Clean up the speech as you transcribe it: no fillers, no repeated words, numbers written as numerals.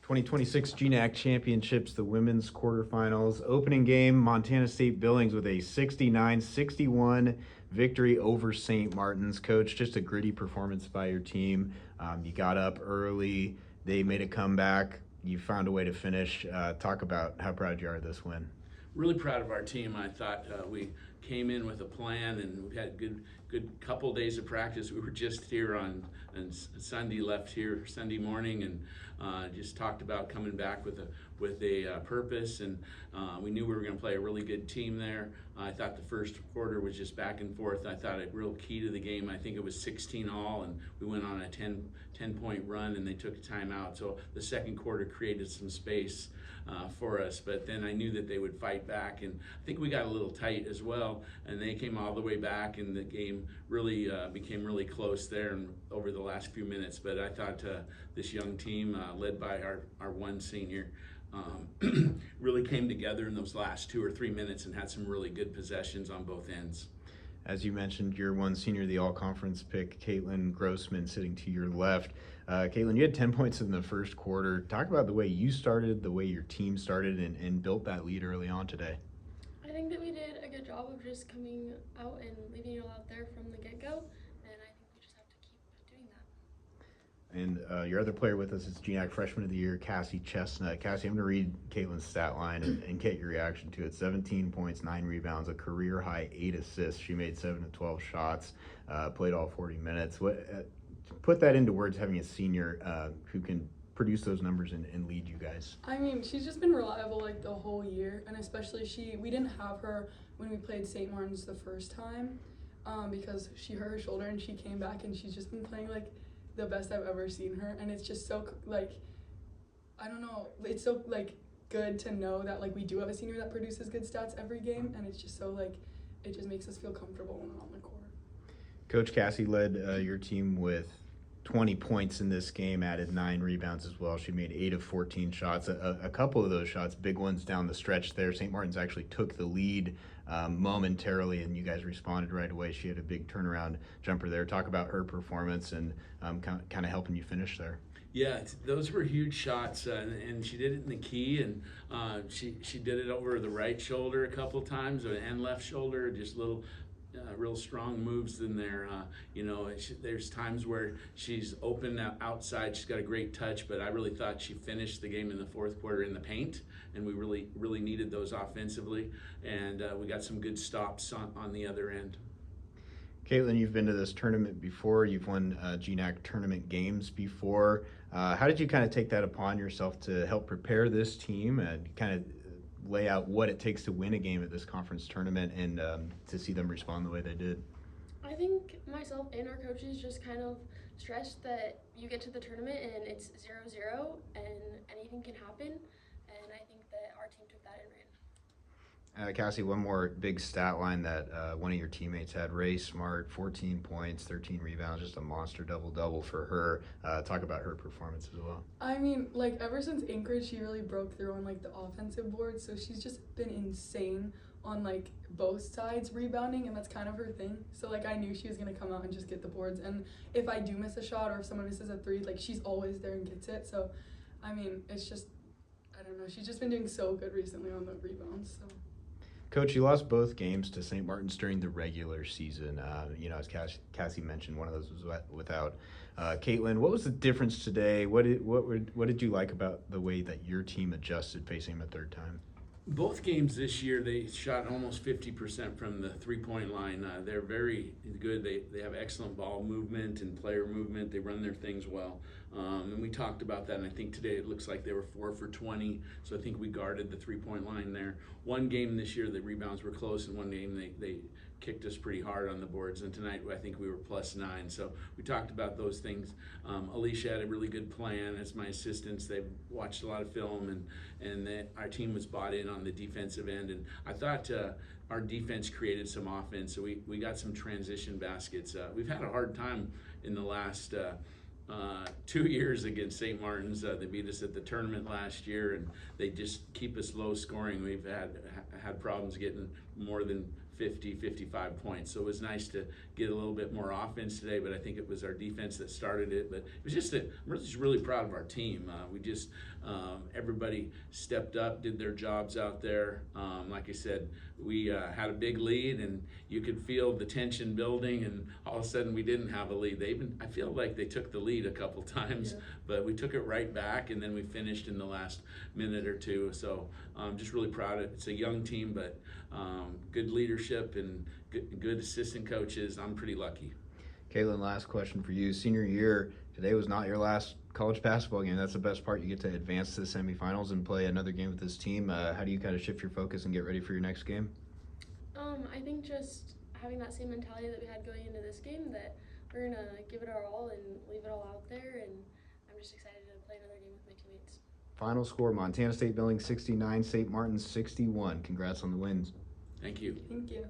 2026 GNAC Championships, the women's quarterfinals. Opening game, Montana State Billings with a 69-61 victory over St. Martin's. Coach, just a gritty performance by your team. You got up early. They made a comeback. You found a way to finish. Talk about how proud you are of this win. Really proud of our team. I thought we came in with a plan, and we had a good couple days of practice. We were just here on Sunday, left here Sunday morning, and just talked about coming back with a purpose. And we knew we were going to play a really good team there. I thought the first quarter was just back and forth. I thought a real key to the game. I think it was 16 all, and we went on a 10-point run, and they took a timeout. So the second quarter created some space for us, but then I knew that they would fight back, and I think we got a little tight as well, and they came all the way back, and the game really became really close there and over the last few minutes. But I thought this young team, led by our one senior, really came together in those last 2 or 3 minutes and had some really good possessions on both ends. As you mentioned, your one senior, the all-conference pick, Kaitlin Grossman, sitting to your left. Kaitlin, you had 10 points in the first quarter. Talk about the way you started, the way your team started, and built that lead early on today. I think that we did a good job of just coming out and leaving it all out there from the get-go, and I think we just have to keep doing that. And your other player with us is GNAC Freshman of the Year, Cassie Chesnut. Cassie, I'm going to read Caitlin's stat line and get your reaction to it. 17 points, 9 rebounds, a career-high 8 assists. She made 7 of 12 shots, played all 40 minutes. Put that into words, having a senior who can produce those numbers and lead you guys. I mean, she's just been reliable like the whole year, and especially we didn't have her when we played St. Martin's the first time because she hurt her shoulder, and she came back, and she's just been playing like the best I've ever seen her. And it's just so like, I don't know, it's so like good to know that like we do have a senior that produces good stats every game, and it's just so like it just makes us feel comfortable when we're on the court. Coach Cassie led your team with 20 points in this game, added 9 rebounds as well. She made 8 of 14 shots. A couple of those shots, big ones down the stretch there. St. Martin's actually took the lead momentarily, and you guys responded right away. She had a big turnaround jumper there. Talk about her performance and kind of helping you finish there. Yeah, those were huge shots, and she did it in the key, and she did it over the right shoulder a couple times and left shoulder, just little real strong moves in there. There's times where she's open outside. She's got a great touch, but I really thought she finished the game in the fourth quarter in the paint, and we really needed those offensively, and we got some good stops on the other end. Kaitlin, you've been to this tournament before. You've won GNAC tournament games before. How did you kind of take that upon yourself to help prepare this team and kind of lay out what it takes to win a game at this conference tournament and to see them respond the way they did? I think myself and our coaches just kind of stressed that you get to the tournament and it's 0-0 and anything can happen, and I think that our team took that and ran. Cassie, one more big stat line that one of your teammates had, Ray Smart, 14 points, 13 rebounds, just a monster double-double for her. Talk about her performance as well. I mean, like ever since Anchorage, she really broke through on like the offensive board, so she's just been insane on like both sides rebounding, and that's kind of her thing. So like I knew she was gonna come out and just get the boards, and if I do miss a shot or if someone misses a 3, like she's always there and gets it. So I mean, it's just, I don't know, she's just been doing so good recently on the rebounds. So. Coach, you lost both games to St. Martin's during the regular season. As Cassie mentioned, one of those was without Kaitlin. What was the difference today? What did you like about the way that your team adjusted facing him a third time? Both games this year, they shot almost 50% from the three-point line. They're very good. They have excellent ball movement and player movement. They run their things well. And we talked about that, and I think today it looks like they were 4 for 20, so I think we guarded the three-point line there. One game this year, the rebounds were close, and one game they kicked us pretty hard on the boards, and tonight I think we were +9. So we talked about those things. Alicia had a really good plan as my assistants. They've watched a lot of film, and our team was bought in on the defensive end, and I thought our defense created some offense, so we got some transition baskets. We've had a hard time in the last 2 years against St. Martin's. They beat us at the tournament last year, and they just keep us low scoring. We've had problems getting more than 50, 55 points. So it was nice to get a little bit more offense today, but I think it was our defense that started it. But it was I'm just really proud of our team. We just, everybody stepped up, did their jobs out there. Like I said, we had a big lead, and you could feel the tension building, and all of a sudden we didn't have a lead. I feel like they took the lead a couple times, but we took it right back, and then we finished in the last minute or two. So I'm just really proud of it. It's a young team, but good leadership and good assistant coaches. I'm pretty lucky. Kaitlin, last question for you. Senior year, today was not your last college basketball game. That's the best part. You get to advance to the semifinals and play another game with this team. How do you kind of shift your focus and get ready for your next game? I think just having that same mentality that we had going into this game, that we're going to give it our all and leave it all out there, and I'm just excited to play another game with my teammates. Final score, Montana State Billings 69, St. Martin's 61. Congrats on the wins. Thank you. Thank you.